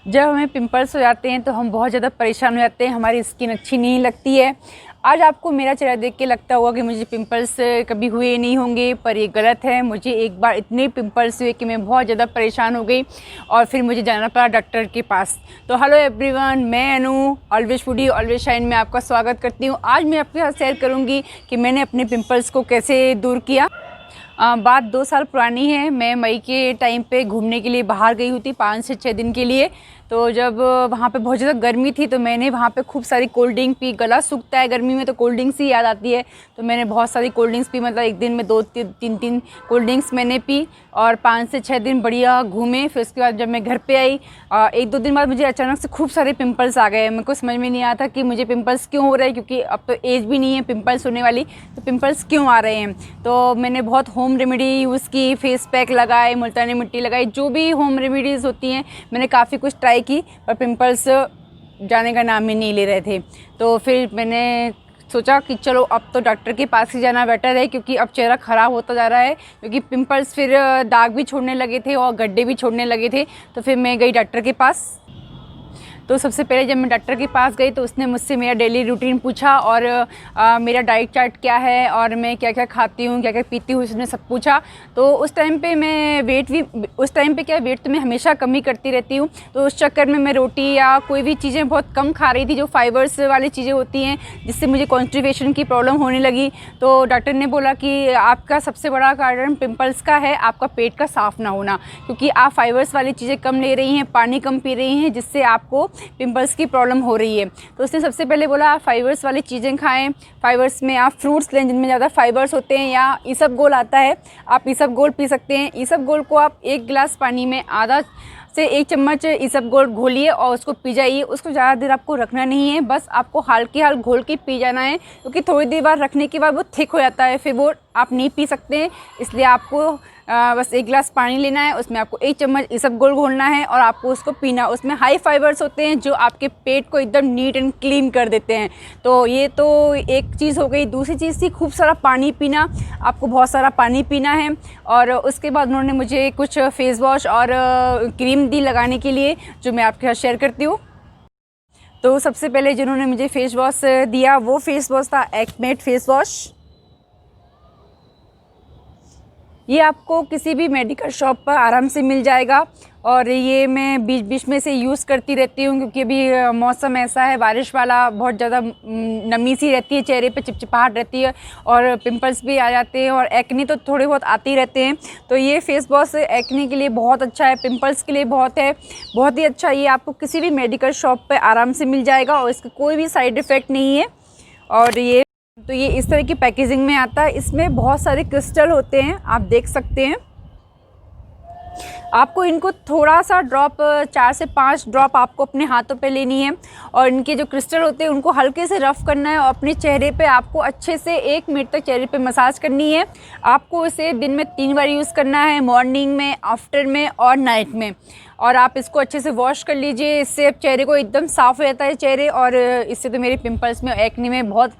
जब हमें पिंपल्स हो जाते हैं तो हम बहुत ज़्यादा परेशान हो जाते हैं, हमारी स्किन अच्छी नहीं लगती है। आज आपको मेरा चेहरा देख के लगता होगा कि मुझे पिंपल्स कभी हुए नहीं होंगे, पर ये गलत है। मुझे एक बार इतने पिंपल्स हुए कि मैं बहुत ज़्यादा परेशान हो गई और फिर मुझे जाना पड़ा डॉक्टर के पास। तो हेलो एवरीवन, मैं अनु ऑलवेज फूडी ऑलवेज शाइन में आपका स्वागत करती हूँ। आज मैं आपके साथ शेयर करूँगी कि मैंने अपने पिंपल्स को कैसे दूर किया। बात 2 साल पुरानी है। मैं मई के टाइम पे घूमने के लिए बाहर गई हुई थी 5 से 6 दिन के लिए। तो जब वहाँ पे बहुत ज़्यादा गर्मी थी तो मैंने वहाँ पे खूब सारी कोल्ड ड्रिंक पी। गला सूखता है गर्मी में तो कोल्ड ड्रिंक्स ही याद आती है, तो मैंने बहुत सारी कोल्ड ड्रिंक्स पी। मतलब एक दिन में 2-3 कोल्ड ड्रिंक्स मैंने पी और 5 से 6 दिन बढ़िया घूमे। फिर उसके बाद जब मैं घर पे आई 1-2 दिन बाद मुझे अचानक से खूब सारे पिंपल्स आ गए। मेरे को समझ में नहीं आता कि मुझे पिंपल्स क्यों हो रहे हैं, क्योंकि अब तो एज भी नहीं है पिंपल्स होने वाली, तो पिंपल्स क्यों आ रहे हैं। तो मैंने बहुत होम रेमेडी यूज़ की, फेस पैक लगाए, मुल्तानी मिट्टी लगाई, जो भी होम रेमेडीज़ होती हैं मैंने काफ़ी कुछ ट्राई की, पर पिंपल्स जाने का नाम ही नहीं ले रहे थे। तो फिर मैंने सोचा कि चलो अब तो डॉक्टर के पास ही जाना बेटर है, क्योंकि अब चेहरा ख़राब होता जा रहा है। क्योंकि पिंपल्स फिर दाग भी छोड़ने लगे थे और गड्ढे भी छोड़ने लगे थे। तो फिर मैं गई डॉक्टर के पास। तो सबसे पहले जब मैं डॉक्टर के पास गई तो उसने मुझसे मेरा डेली रूटीन पूछा और मेरा डाइट चार्ट क्या है और मैं क्या क्या खाती हूँ, क्या क्या पीती हूँ, उसने सब पूछा। तो उस टाइम पे मैं वेट तो मैं हमेशा कम ही करती रहती हूँ। तो उस चक्कर में मैं रोटी या कोई भी चीज़ें बहुत कम खा रही थी, जो फाइबर्स वाली चीज़ें होती हैं, जिससे मुझे कॉन्स्टिपेशन की प्रॉब्लम होने लगी। तो डॉक्टर ने बोला कि आपका सबसे बड़ा कारण पिंपल्स का है आपका पेट का साफ़ ना होना, क्योंकि आप फाइबर्स वाली चीज़ें कम ले रही हैं, पानी कम पी रही हैं, जिससे आपको पिंपल्स की प्रॉब्लम हो रही है। तो उसने सबसे पहले बोला आप फाइबर्स वाली चीज़ें खाएं। फाइबर्स में आप फ्रूट्स लें जिनमें ज़्यादा फाइबर्स होते हैं, या इसबगोल आता है, आप इसबगोल पी सकते हैं। इसबगोल को आप 1 गिलास पानी में आधा से 1 चम्मच इसबगोल घोलिए और उसको पी जाइए। उसको ज़्यादा देर आपको रखना नहीं है, बस आपको हल्की हाल घोल के पी जाना है, क्योंकि थोड़ी देर बाद रखने के बाद वो थिक हो जाता है, फिर वो आप नहीं पी सकते हैं। इसलिए आपको बस 1 गिलास पानी लेना है, उसमें आपको 1 चम्मच इसबगोल घोलना है और आपको उसको पीना। उसमें हाई फाइबर्स होते हैं जो आपके पेट को एकदम नीट एंड क्लीन कर देते हैं। तो ये तो एक चीज़ हो गई। दूसरी चीज़ थी खूब सारा पानी पीना। आपको बहुत सारा पानी पीना है। और उसके बाद उन्होंने मुझे कुछ फेस वॉश और क्रीम दी लगाने के लिए, जो मैं आपके साथ शेयर करती हूँ। तो सबसे पहले जिन्होंने मुझे फेस वॉश दिया वो फेस वॉश था एक्मेट फेस वॉश। ये आपको किसी भी मेडिकल शॉप पर आराम से मिल जाएगा और ये मैं बीच बीच में से यूज़ करती रहती हूँ, क्योंकि अभी मौसम ऐसा है बारिश वाला, बहुत ज़्यादा नमी सी रहती है, चेहरे पे चिपचिपाहट रहती है और पिंपल्स भी आ जाते हैं और एक्ने तो थोड़े बहुत आते ही रहते हैं। तो ये फेस वॉश एक्ने के लिए बहुत अच्छा है, पिंपल्स के लिए बहुत ही अच्छा। ये आपको किसी भी मेडिकल शॉप पर आराम से मिल जाएगा और इसका कोई भी साइड इफ़ेक्ट नहीं है। और ये इस तरह की पैकेजिंग में आता है। इसमें बहुत सारे क्रिस्टल होते हैं, आप देख सकते हैं। आपको इनको थोड़ा सा ड्रॉप 4 से 5 ड्रॉप आपको अपने हाथों पे लेनी है और इनके जो क्रिस्टल होते हैं उनको हल्के से रफ़ करना है और अपने चेहरे पे आपको अच्छे से 1 मिनट तक चेहरे पे मसाज करनी है। आपको इसे दिन में 3 बार यूज़ करना है, मॉर्निंग में, आफ्टर में और नाइट में। और आप इसको अच्छे से वॉश कर लीजिए, इससे चेहरे को एकदम साफ़ हो जाता है चेहरे। और इससे तो मेरे पिंपल्स में, एक्ने में बहुत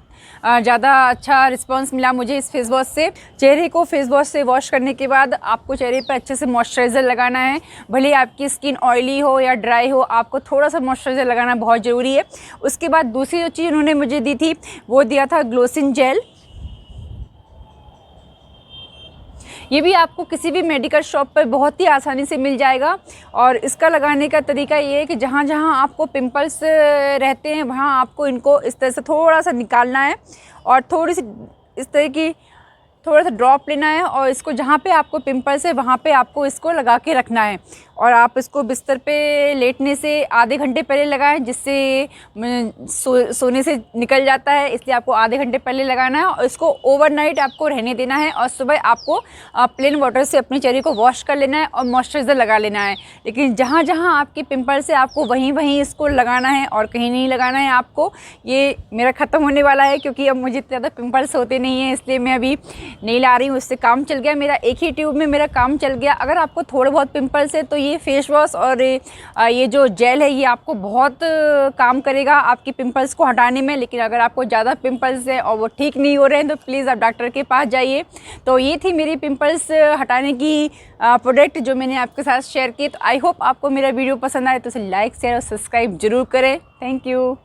ज़्यादा अच्छा रिस्पांस मिला मुझे इस फेस वॉश से। चेहरे को फेस वॉश से वॉश करने के बाद आपको चेहरे पर अच्छे से मॉइस्चराइज़र लगाना है। भले आपकी स्किन ऑयली हो या ड्राई हो, आपको थोड़ा सा मॉइस्चराइज़र लगाना बहुत ज़रूरी है। उसके बाद दूसरी जो चीज़ उन्होंने मुझे दी थी वो दिया था ग्लोसिन जेल। ये भी आपको किसी भी मेडिकल शॉप पर बहुत ही आसानी से मिल जाएगा। और इसका लगाने का तरीका ये है कि जहाँ जहाँ आपको पिंपल्स रहते हैं वहाँ आपको इनको इस तरह से थोड़ा सा निकालना है और थोड़ी सी इस तरह की थोड़ा सा ड्रॉप लेना है और इसको जहाँ पे आपको पिंपल्स है वहाँ पे आपको इसको लगा के रखना है। और आप इसको बिस्तर पे लेटने से आधे घंटे पहले लगाएं, जिससे सोने से निकल जाता है, इसलिए आपको आधे घंटे पहले लगाना है। और इसको ओवरनाइट आपको रहने देना है और सुबह आपको प्लेन वाटर से अपने चेहरे को वॉश कर लेना है और मॉइस्चराइज़र लगा लेना है। लेकिन जहाँ जहाँ आपके पिंपल्स है आपको वहीं वहीं इसको लगाना है और कहीं नहीं लगाना है आपको। ये मेरा ख़त्म होने वाला है, क्योंकि अब मुझे इतने ज़्यादा पिंपल्स होते नहीं हैं, इसलिए मैं अभी नहीं ला रही हूँ। इससे काम चल गया मेरा, एक ही ट्यूब में मेरा काम चल गया। अगर आपको थोड़े बहुत पिंपल्स है तो ये ये फेस वॉश और ये जो जेल है ये आपको बहुत काम करेगा आपके पिंपल्स को हटाने में। लेकिन अगर आपको ज़्यादा पिंपल्स है और वो ठीक नहीं हो रहे हैं तो प्लीज़ आप डॉक्टर के पास जाइए। तो ये थी मेरी पिंपल्स हटाने की प्रोडक्ट जो मैंने आपके साथ शेयर की। तो आई होप आपको मेरा वीडियो पसंद आए तो उसे लाइक शेयर और सब्सक्राइब जरूर करें। Thank you.